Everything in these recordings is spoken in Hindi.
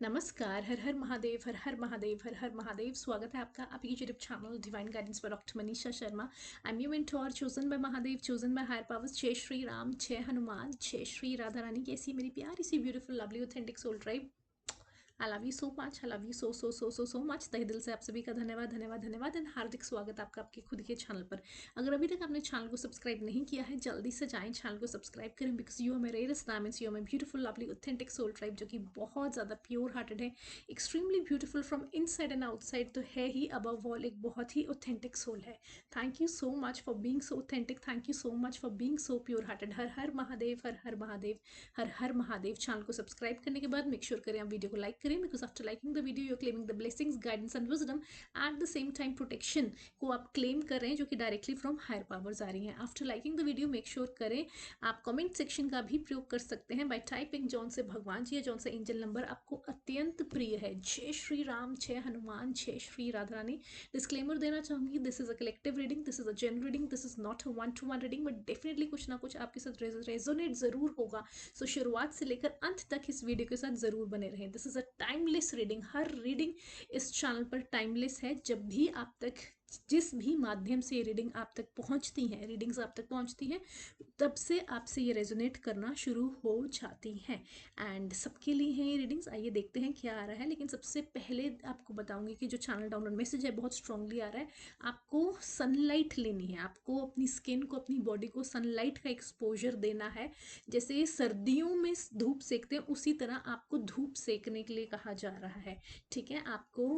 नमस्कार, हर हर महादेव, हर हर महादेव, हर हर महादेव। स्वागत है आपका आपकी यूट्यूब चैनल डिवाइन गाइडेंस पर doctor Manisha Sharma. I am your mentor, chosen by Mahadev, chosen by higher powers. जय श्री राम, जय हनुमान, जय श्री राधा रानी। कैसी है मेरी प्यारी सी beautiful lovely authentic soul tribe? I love you so much, I love you so so so so so much. तहे दिल से आप सभी का धन्यवाद धन्यवाद धन्यवाद एंड हार्दिक स्वागत आपका आपके खुद के चैनल पर। अगर अभी तक आपने चैनल को सब्सक्राइब नहीं किया है, जल्दी से जाएं चैनल को सब्सक्राइब करें, because you are my rarest diamonds, you are my beautiful lovely authentic soul tribe, जो कि बहुत ज़्यादा प्योर हार्टेड है, extremely beautiful from inside and outside. तो है ही अबव ऑल एक बहुत ही ऑथेंटिक सोल है। Thank you so much for being so authentic, thank you so much for being so pure hearted. हर हर महादेव, हर हर महादेव, हर हर महादेव। चैनल को सब्सक्राइब करने के बाद मेक श्योर करें आप वीडियो को लाइक करें, because after liking the video you are claiming the blessings, guidance and wisdom. At the same time protection को आप क्लेम कर रहे हैं, जो कि डायरेक्टली फ्रॉम हायर पावर्स आ रही हैं। After liking the video make sure करें आप कमेंट सेक्शन का भी प्रयोग कर सकते हैं बाय टाइपिंग जौन से भगवान जी या जौन से एंजल नंबर आपको अत्यंत प्रिय है। जय श्री राम, जय हनुमान, जय श्री राधा रानी। डिस्क्लेमर देना चाहूंगी, this is a collective reading, this is a general reading, this is not a one two one reading, but definitely कुछ ना कुछ आपके साथ रेजोनेट जरूर होगा। सो शुरुआत से लेकर अंत तक इस वीडियो के साथ जरूर बने रहें। This is a timeless reading. Her reading इस चैनल पर टाइमलेस है। जब भी आप तक जिस भी माध्यम से ये रीडिंग आप तक पहुंचती हैं, रीडिंग्स आप तक पहुंचती हैं, तब से आपसे ये रेजोनेट करना शुरू हो जाती हैं। एंड सबके लिए हैं ये रीडिंग्स। आइए देखते हैं क्या आ रहा है। लेकिन सबसे पहले आपको बताऊंगी कि जो चैनल डाउनलोड मैसेज है बहुत स्ट्रांगली आ रहा है। आपको सनलाइट लेनी है, आपको अपनी स्किन को, अपनी बॉडी को सनलाइट का एक्सपोजर देना है। जैसे सर्दियों में धूप सेकते हैं, उसी तरह आपको धूप सेकने के लिए कहा जा रहा है। ठीक है, आपको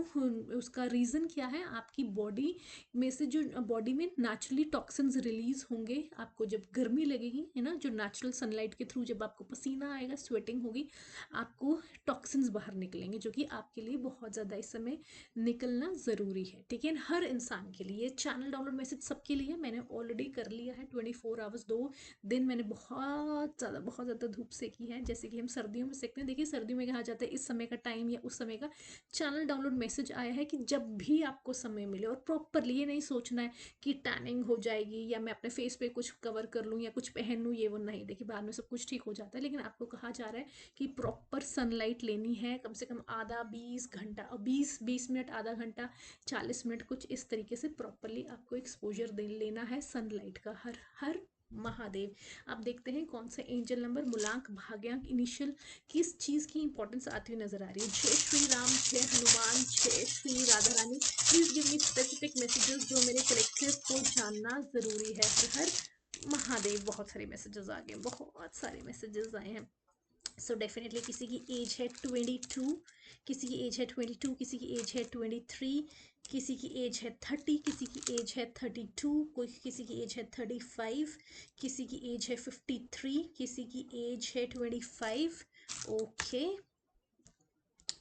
उसका रीज़न क्या है? आपकी बॉडी में से जो बॉडी में नेचुरली टॉक्सिन्स रिलीज होंगे। आपको जब गर्मी लगेगी, है ना, जो नेचुरल सनलाइट के थ्रू जब आपको पसीना आएगा, स्वेटिंग होगी, आपको टॉक्सिन्स बाहर निकलेंगे, जो कि आपके लिए बहुत ज़्यादा इस समय निकलना ज़रूरी है। ठीक है, हर इंसान के लिए चैनल डाउनलोड मैसेज सबके लिए मैंने ऑलरेडी कर लिया है। 24 आवर्स 2 दिन मैंने बहुत ज़्यादा धूप सेकी है। जैसे कि हम सर्दियों में सेकते हैं, देखिए सर्दियों में कहा जाता है इस समय का टाइम या उस समय का। चैनल डाउनलोड मैसेज आया है कि जब भी आपको समय मिले, और प्रॉपरली ये नहीं सोचना है कि टैनिंग हो जाएगी या मैं अपने फेस पे कुछ कवर कर लूँ या कुछ पहन लूँ, ये वो नहीं। देखिए बाद में सब कुछ ठीक हो जाता है, लेकिन आपको कहा जा रहा है कि प्रॉपर सनलाइट लेनी है, कम से कम आधा 20 घंटा, और 20 मिनट, आधा घंटा, 40 मिनट, कुछ इस तरीके से प्रॉपरली आपको एक्सपोजर दे लेना है सनलाइट का। हर हर महादेव। आप देखते हैं कौन सा एंजल नंबर, मूलांक, भाग्यांक, इनिशियल, किस चीज़ की इंपॉर्टेंस आती हुई नजर आ रही है। जय श्री राम, जय हनुमान, जय Shri Radha Rani. Please give me specific messages जो मेरे कलेक्टिव को जानना जरूरी है। हर हर महादेव। बहुत सारे मैसेजेस आ गए, बहुत सारे मैसेजेस आए हैं। सो डेफिनेटली किसी की एज है 22, किसी की एज है 22, किसी की एज है 23, किसी की एज है 30, किसी की एज है 32, कोई किसी की एज है 35, किसी की एज है 53, किसी की एज है 25। ओके,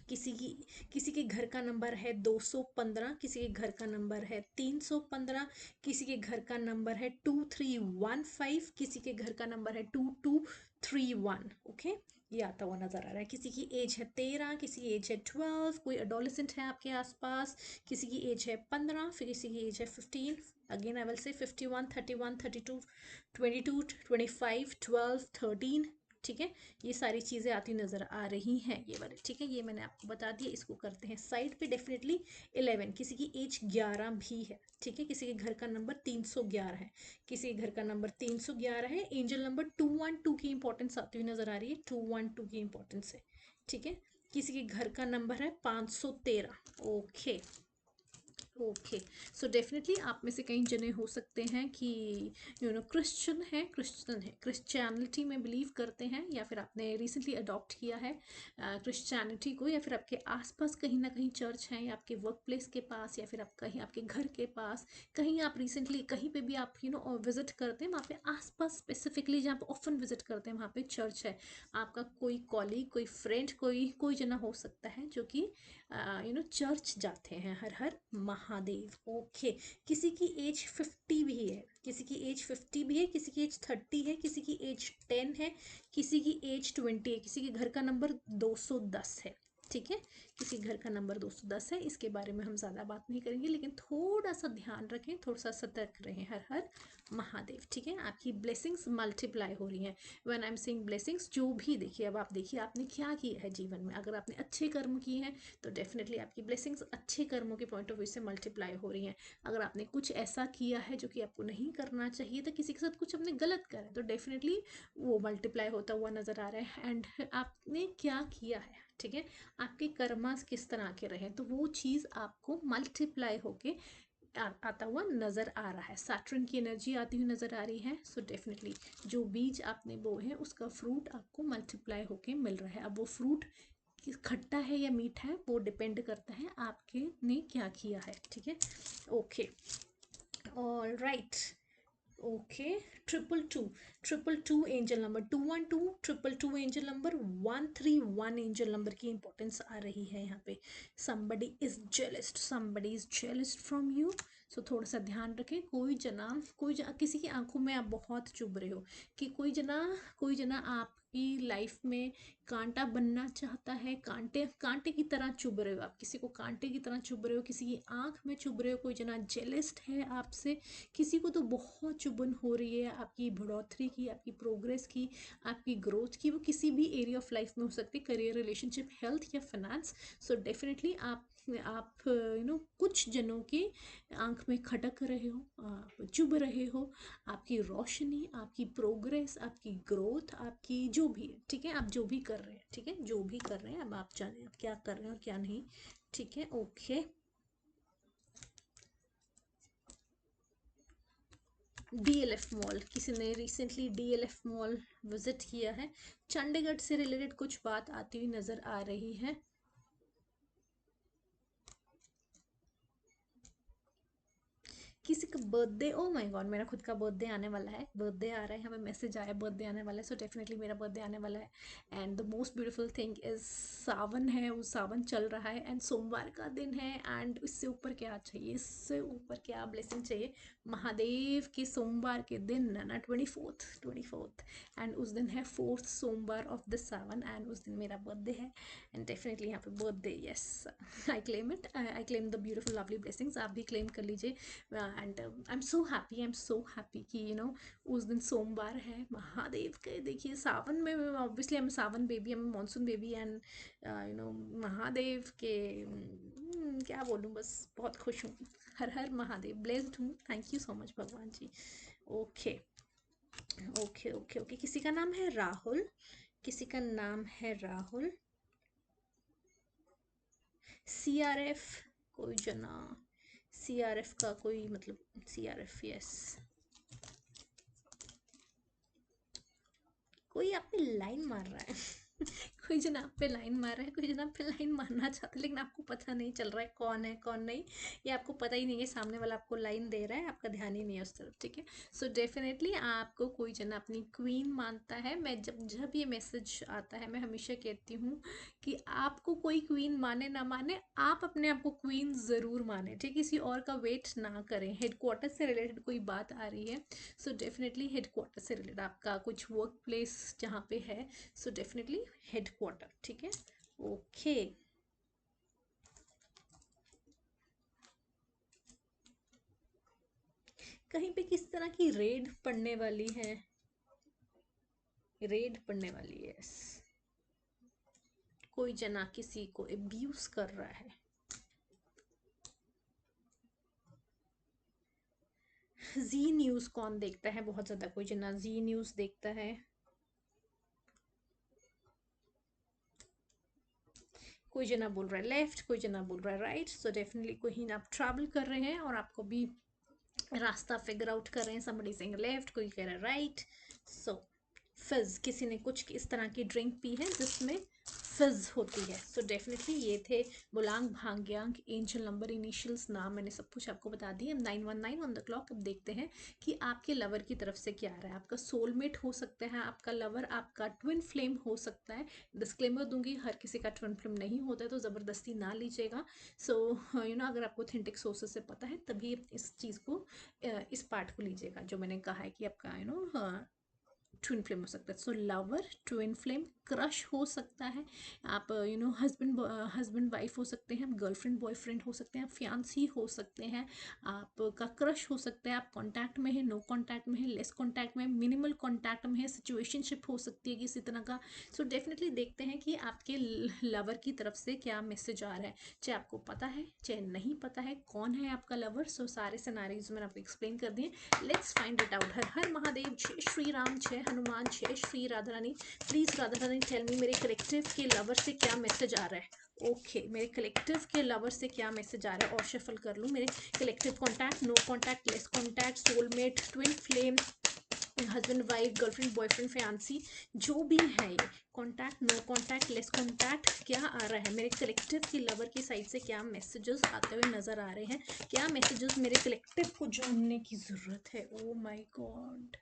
किसी के घर का नंबर है 215, किसी के घर का नंबर है 315, किसी के घर का नंबर है 2315, किसी के घर का नंबर है 2231। ओके, ये आता हुआ नजर आ रहा है। किसी की एज है 13, किसी की एज है 12, कोई अडोलेसेंट है आपके आसपास, किसी की एज है 15, फिर किसी की एज है 15। Again I will say 51, 31, 32, 22, 25, 12, 13। ठीक है, ये सारी चीज़ें आती नज़र आ रही हैं ये वाले। ठीक है, ये मैंने आपको बता दिया। इसको करते हैं साइड पे। डेफिनेटली 11, किसी की एज 11 भी है। ठीक है, किसी के घर का नंबर 311 है, किसी के घर का नंबर 311 है। एंजल नंबर 212 की इंपॉर्टेंस आती हुई नज़र आ रही है, 212 की इंपॉर्टेंस है। ठीक है, किसी के घर का नंबर है 513। ओके ओके, सो डेफिनेटली आप में से कई जने हो सकते हैं कि क्रिश्चियन है, क्रिश्चियनिटी में बिलीव करते हैं, या फिर आपने रिसेंटली अडॉप्ट किया है क्रिश्चियनिटी को, या फिर आपके आसपास कहीं ना कहीं चर्च है, या आपके वर्क प्लेस के पास, या फिर आप कहीं आपके घर के पास, कहीं आप रिसेंटली कहीं पे भी आप विजिट करते हैं, वहाँ पे आसपास स्पेसिफिकली जहाँ आप ऑफन विजिट करते हैं वहाँ पे चर्च है। आपका कोई कॉलीग, कोई फ्रेंड, कोई जना हो सकता है जो कि चर्च जाते हैं। हर हर महादेव। ओके, किसी की एज 50 भी है, किसी की एज 50 भी है, किसी की एज 30 है, किसी की एज 10 है, किसी की एज 20 है, किसी के घर का नंबर 210 है। ठीक है। किसी घर का नंबर 210 है, इसके बारे में हम ज़्यादा बात नहीं करेंगे, लेकिन थोड़ा सा ध्यान रखें, थोड़ा सा सतर्क रहें। हर हर महादेव। ठीक है, आपकी ब्लेसिंग्स मल्टीप्लाई हो रही हैं। When I am saying blessings, जो भी देखिए, अब आप देखिए आपने क्या किया है जीवन में। अगर आपने अच्छे कर्म किए हैं तो डेफिनेटली आपकी ब्लेसिंग्स अच्छे कर्मों के पॉइंट ऑफ व्यू से मल्टीप्लाई हो रही हैं। अगर आपने कुछ ऐसा किया है जो कि आपको नहीं करना चाहिए था, किसी के साथ कुछ आपने गलत करा है, तो डेफिनेटली वो मल्टीप्लाई होता हुआ नज़र आ रहा है। एंड आपने क्या किया है, ठीक है, आपके कर्मास किस तरह के रहे, तो वो चीज़ आपको मल्टीप्लाई होके आता हुआ नज़र आ रहा है। सैटर्न की एनर्जी आती हुई नज़र आ रही है। सो डेफिनेटली जो बीज आपने बोए हैं उसका फ्रूट आपको मल्टीप्लाई होके मिल रहा है। अब वो फ्रूट खट्टा है या मीठा है वो डिपेंड करता है आपके ने क्या किया है। ठीक है, okay, all right, okay. 222 angel number, 212 222 angel number, 131 angel number की इंपॉर्टेंस आ रही है यहाँ पे। somebody is jealous from you, सो थोड़ा सा ध्यान रखें। किसी की आंखों में आप बहुत चुभ रहे हो, कि कोई जना आपकी लाइफ में कांटा बनना चाहता है, कांटे कांटे की तरह चुभ रहे हो आप, किसी को कांटे की तरह चुभ रहे हो, किसी की आंख में चुभ रहे हो, कोई जना जेलिस्ट है आपसे, किसी को तो बहुत चुभन हो रही है आपकी बढ़ोतरी की, आपकी प्रोग्रेस की, आपकी ग्रोथ की। वो किसी भी एरिया ऑफ लाइफ में हो सकती है, करियर, रिलेशनशिप, हेल्थ या फाइनेंस। सो डेफिनेटली आप कुछ जनों की आंख में खटक रहे हो, आप चुभ रहे हो। आपकी रोशनी, आपकी प्रोग्रेस, आपकी ग्रोथ, आपकी जो भी है, ठीक है, आप जो भी कर रहे हैं, ठीक है, जो भी कर रहे हैं, अब आप जाने आप क्या कर रहे हैं और क्या नहीं। ठीक है, ओके। डीएलएफ मॉल, किसी ने रिसेंटली डीएलएफ मॉल विजिट किया है, चंडीगढ़ से रिलेटेड कुछ बात आती हुई नजर आ रही है। किसी का बर्थडे, ओ माय गॉड, मेरा खुद का बर्थडे आने वाला है, बर्थडे आ रहा है, हमें मैसेज आया बर्थडे आने वाला है। सो डेफिनेटली मेरा बर्थडे आने वाला है। And the most beautiful thing is Sawan है, वो सावन चल रहा है एंड सोमवार का दिन है। एंड इससे ऊपर क्या चाहिए, इससे ऊपर क्या ब्लेसिंग चाहिए। महादेव के सोमवार के दिन ना 24th एंड उस दिन है 4th सोमवार ऑफ द सावन, एंड उस दिन मेरा बर्थडे है। एंड डेफिनेटली यहाँ पे birthday, yes, I claim it, I claim the beautiful lovely blessings, आप भी क्लेम कर लीजिए। And I am so happy कि उस दिन सोमवार है महादेव के। देखिए सावन में, obviously I am Sawan baby, I am monsoon baby, and Mahadev के क्या बोलूँ, बस बहुत खुश हूँ। हर हर महादेव, ब्लेस्ड हूँ, थैंक यू सो मच भगवान जी। ओके ओके ओके ओके, किसी का नाम है राहुल, किसी का नाम है राहुल। CRF, कोई जना CRF का कोई मतलब, CRF, यस, कोई आप पे लाइन मार रहा है कोई जन आप पे लाइन मार रहा है, कोई जन आप पे लाइन मारना चाहता है, लेकिन आपको पता नहीं चल रहा है कौन है कौन नहीं, ये आपको पता ही नहीं है सामने वाला आपको लाइन दे रहा है, आपका ध्यान ही नहीं है उस तरफ। ठीक है, सो डेफिनेटली आपको कोई जन अपनी क्वीन मानता है। मैं जब जब ये मैसेज आता है, मैं हमेशा कहती हूँ कि आपको कोई क्वीन माने ना माने, आप अपने आप को क्वीन ज़रूर माने। ठीक, किसी और का वेट ना करें। हेडक्वार्टर से रिलेटेड कोई बात आ रही है, सो डेफिनेटली हेडक्वार्टर से रिलेटेड आपका कुछ वर्क प्लेस जहाँ पे है, सो डेफिनेटली हेडक्वार्टर। ठीक है, ओके। कहीं पे किस तरह की रेड पड़ने वाली है, रेड पड़ने वाली है, यस। कोई जना किसी को अब्यूज कर रहा है। जी न्यूज कौन देखता है, बहुत ज्यादा कोई जना जी न्यूज देखता है। कोई जना बोल रहा है लेफ्ट, कोई जना बोल रहा है राइट। सो डेफिनेटली कोई आप ट्रैवल कर रहे हैं और आपको भी रास्ता फिगर आउट कर रहे हैं। somebody saying लेफ्ट, कोई कह रहा है राइट। सो फिज, किसी ने कुछ इस तरह की ड्रिंक पी है जिसमें फिज होती है। सो डेफिनेटली ये थे बुलांग भांग्यांग एंजल नंबर, इनिशियल्स, नाम मैंने सब कुछ आपको बता दिए। 919 ऑन द क्लॉक। अब देखते हैं कि आपके लवर की तरफ से क्या आ रहा है। आपका सोलमेट हो सकता है, आपका लवर आपका ट्विन फ्लेम हो सकता है। डिस्क्लेमर दूंगी, हर किसी का ट्विन फ्लेम नहीं होता है, तो ज़बरदस्ती ना लीजिएगा। सो अगर आपको ऑथेंटिक सोर्सेज से पता है तभी इस चीज़ को, इस पार्ट को लीजिएगा जो मैंने कहा है कि आपका ट्विन फ्लेम हो सकता है। सो लवर, ट्विन फ्लेम, क्रश हो सकता है, आप हस्बैंड वाइफ हो सकते हैं, गर्लफ्रेंड बॉयफ्रेंड हो सकते हैं, आप फियांसी हो सकते हैं, आपका क्रश हो सकता है, आप कांटेक्ट में है, नो कांटेक्ट में है, लेस कांटेक्ट में, मिनिमल कांटेक्ट में है, सिचुएशनशिप हो सकती है किसी तरह का। सो डेफिनेटली देखते हैं कि आपके लवर की तरफ से क्या मैसेज आ रहा है, चाहे आपको पता है चाहे नहीं पता है कौन है आपका लवर। सो सारे सिनारियोज मैंने आपको एक्सप्लेन कर दिए। Let's find it out. हर हर महादेव, जय श्री राम, जय हनुमान, जय Shri Radha Rani. Please Radha Rani tell me मेरे कलेक्टिव के लवर से क्या मैसेज आ रहा है। ओके मेरे कलेक्टिव के लवर से क्या मैसेज आ रहा है, और शफल कर लूँ। मेरे collective contact, no contact, less contact, soulmate, twin flame, husband wife, girlfriend boyfriend, fiance, जो भी है ये contact, no contact, less contact, क्या आ रहा है मेरे कलेक्टिव की लवर की साइड से, क्या मैसेजेस आते हुए नजर आ रहे हैं, क्या मैसेजेस मेरे कलेक्टिव को जानने की जरूरत है। Oh my God.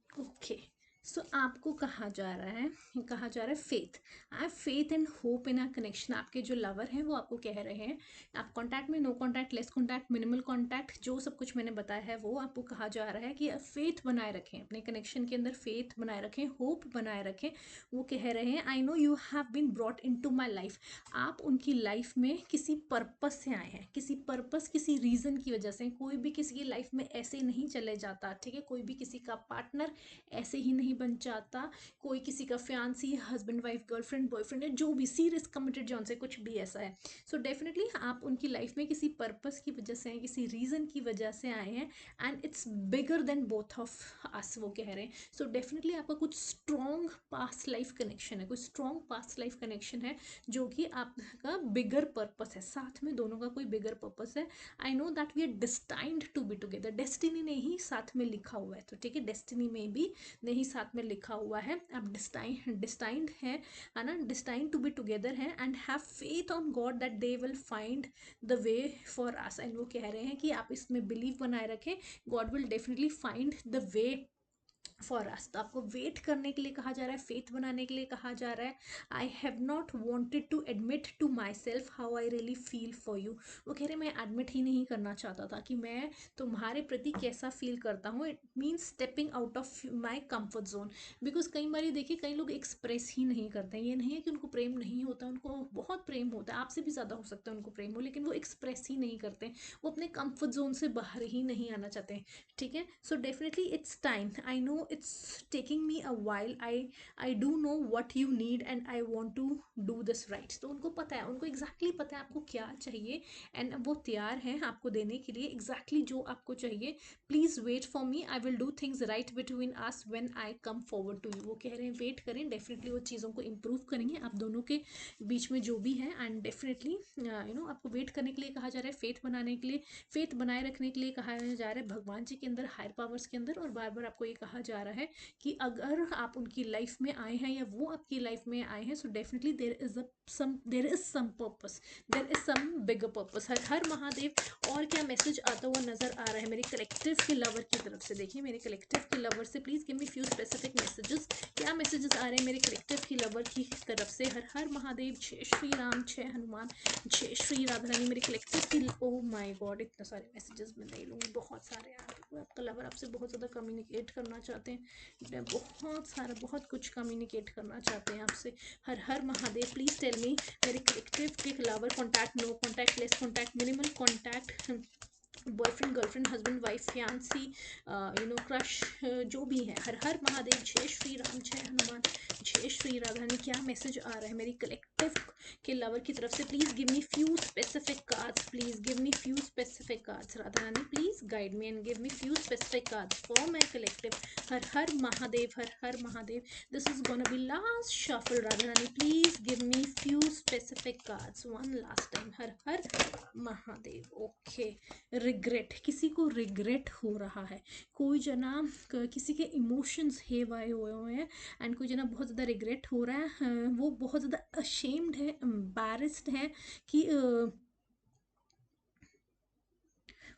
Okay so आपको कहा जा रहा है, faith. I have faith and hope in a connection. आपके जो लवर हैं वो आपको कह रहे हैं, आप कांटेक्ट में, no contact, less contact, minimal contact, जो सब कुछ मैंने बताया है वो आपको कहा जा रहा है कि फेथ बनाए रखें अपने कनेक्शन के अंदर, फेथ बनाए रखें, होप बनाए रखें। वो कह रहे हैं I know you have been brought in to my life. आप उनकी लाइफ में किसी पर्पस से आए हैं, किसी पर्पस, किसी रीजन की वजह से। कोई भी किसी की लाइफ में ऐसे नहीं चले जाता, ठीक है, कोई भी किसी का पार्टनर ऐसे ही नहीं बन जाता, कोई किसी का fiancée, husband wife, girlfriend boyfriend, या जो भी सीरियस कमिटेड जॉन से कुछ भी ऐसा है। सो डेफिनेटली आप उनकी लाइफ में किसी पर्पस की वजह से, किसी रीजन की वजह से आए हैं, and it's bigger than both of us, वो कह रहे हैं। सो डेफिनेटली आपका कुछ स्ट्रॉन्ग पास्ट लाइफ कनेक्शन है, कुछ स्ट्रॉन्ग पास्ट लाइफ कनेक्शन है जो कि आपका बिगर पर्पस है, साथ में दोनों का कोई बिगर पर्पस है। I know that we are destined to be together. Destiny ने ही साथ में लिखा हुआ है, तो ठीक है, डेस्टिनी में भी नहीं साथ में लिखा हुआ है, आप डिस्टाइंड है ना, डिस्टाइंड टू बी टुगेदर है, and have faith on God that they will find the way for us. And वो कह रहे हैं कि आप इसमें बिलीव बनाए रखें, God will definitely find the way for us. तो आपको वेट करने के लिए कहा जा रहा है, फेथ बनाने के लिए कहा जा रहा है। I have not wanted to admit to myself how I really feel for you. वो कह रहे मैं एडमिट ही नहीं करना चाहता था कि मैं तुम्हारे प्रति कैसा फील करता हूँ। It means stepping out of my comfort zone. Because कई बार देखिए कई लोग एक्सप्रेस ही नहीं करते हैं, ये नहीं है कि उनको प्रेम नहीं होता, उनको बहुत प्रेम होता है, आपसे भी ज़्यादा हो सकता है उनको प्रेम हो, लेकिन वो एक्सप्रेस ही नहीं करते, वो अपने कम्फर्ट जोन से बाहर ही नहीं आना चाहते, ठीक है। So definitely it's time, I know it's taking me a while, I do know what you need and I want to do this right. तो उनको पता है, उनको एग्जैक्टली पता है आपको क्या चाहिए, एंड वो तैयार हैं आपको देने के लिए एग्जैक्टली जो आपको चाहिए। Please wait for me, I will do things right between us when I come forward to you. वो कह रहे हैं वेट करें, डेफिनेटली वो चीज़ों को इम्प्रूव करेंगे आप दोनों के बीच में जो भी है, एंड डेफिनेटली आपको वेट करने के लिए कहा जा रहा है, फेथ बनाने के लिए, फेथ बनाए रखने के लिए कहा जा रहा है भगवान जी के अंदर, हायर पावर्स के अंदर। और बार बार आपको ये कहा जा रहा है कि अगर आप उनकी लाइफ में आए हैं या वो आपकी लाइफ में आए हैं, so definitely there is some purpose, there is some bigger purpose. हर हर महादेव। और क्या मैसेज आता हुआ नजर आ रहा है मेरे कलेक्टिव के लवर की तरफ से। देखिए मेरे कलेक्टिव के लवर से please give me few specific messages. क्या मैसेजेस आ रहे हैं मेरे कलेक्टिव की लवर की तरफ से। हर हर महादेव, जय श्री राम, जय हनुमान, जय श्री राधा रानी। मेरे कलेक्टिव की, ओ माय गॉड इतने सारे मैसेजेस मैं नहीं लूँगी, बहुत सारे आपका लवर आपसे बहुत ज़्यादा कम्युनिकेट करना चाहते हैं, बहुत सारा बहुत कुछ कम्युनिकेट करना चाहते हैं आपसे। हर हर महादेव। प्लीज़ टेल मी मेरे कलेक्टिव के lover contact, no contact, less contact, minimal contact, boyfriend, girlfriend, husband, wife, fiancee, crush, जो भी है। हर हर महादेव, जय श्री राम, जय हनुमान, जय श्री राधा रानी। क्या मैसेज आ रहा है मेरी कलेक्टिव के लवर की तरफ से। Please give me few specific cards, please give me few specific cards. Radha Rani please guide me and give me few specific cards for my collective. हर हर महादेव, हर हर Mahadev. This is gonna be last shuffle. Radha Rani please give me few specific cards one last time. हर हर महादेव। ओके रिग्रेट, किसी को रिग्रेट हो रहा है, कोई जना किसी के इमोशंस हेवाए हुए हैं, एंड कोई जना बहुत ज़्यादा रिग्रेट हो रहा है, वो बहुत ज़्यादा अशेम्ड है, एम्बैरेस्ड है कि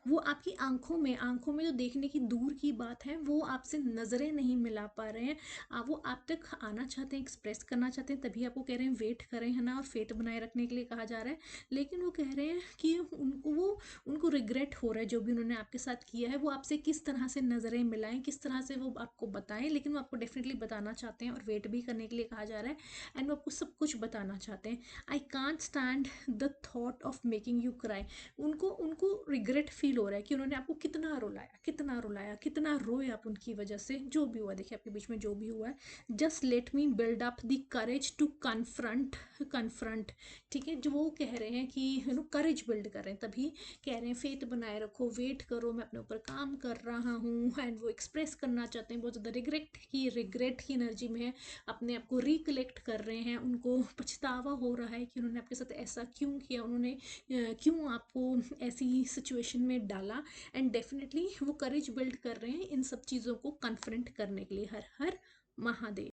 वो आपकी आँखों में तो देखने की दूर की बात है, वो आपसे नज़रें नहीं मिला पा रहे हैं। वो आप तक आना चाहते हैं, एक्सप्रेस करना चाहते हैं, तभी आपको कह रहे हैं वेट करें, है ना? और फेट बनाए रखने के लिए कहा जा रहा है। लेकिन वो कह रहे हैं कि उनको रिग्रेट हो रहा है, जो भी उन्होंने आपके साथ किया है। वो आपसे किस तरह से नज़रें मिलाएँ, किस तरह से वो आपको बताएँ, लेकिन वो आपको डेफ़िनिटली बताना चाहते हैं और वेट भी करने के लिए कहा जा रहा है। एंड वो आपको सब कुछ बताना चाहते हैं। I can't stand the thought of making you cry. उनको उनको रिग्रेट फील हो रहा है कि उन्होंने आपको कितना रुलाया, कितना रुलाया, कितना रोए आप उनकी वजह से। जो भी हुआ, देखिए आपके बीच में जो भी हुआ है, just let me build up the courage to confront. ठीक है, जो वो कह रहे हैं कि करेज बिल्ड कर रहे हैं, तभी कह रहे हैं फेथ बनाए रखो, वेट करो, मैं अपने ऊपर काम कर रहा हूँ। एंड वो एक्सप्रेस करना चाहते हैं, बहुत ज़्यादा रिग्रेट की एनर्जी में है, अपने आप को रिकलेक्ट कर रहे हैं। उनको पछतावा हो रहा है कि उन्होंने आपके साथ ऐसा क्यों किया, उन्होंने क्यों आपको ऐसी सिचुएशन में डाला। एंड डेफिनेटली वो करेज बिल्ड कर रहे हैं इन सब चीज़ों को कन्फ्रंट करने के लिए। हर हर महादेव।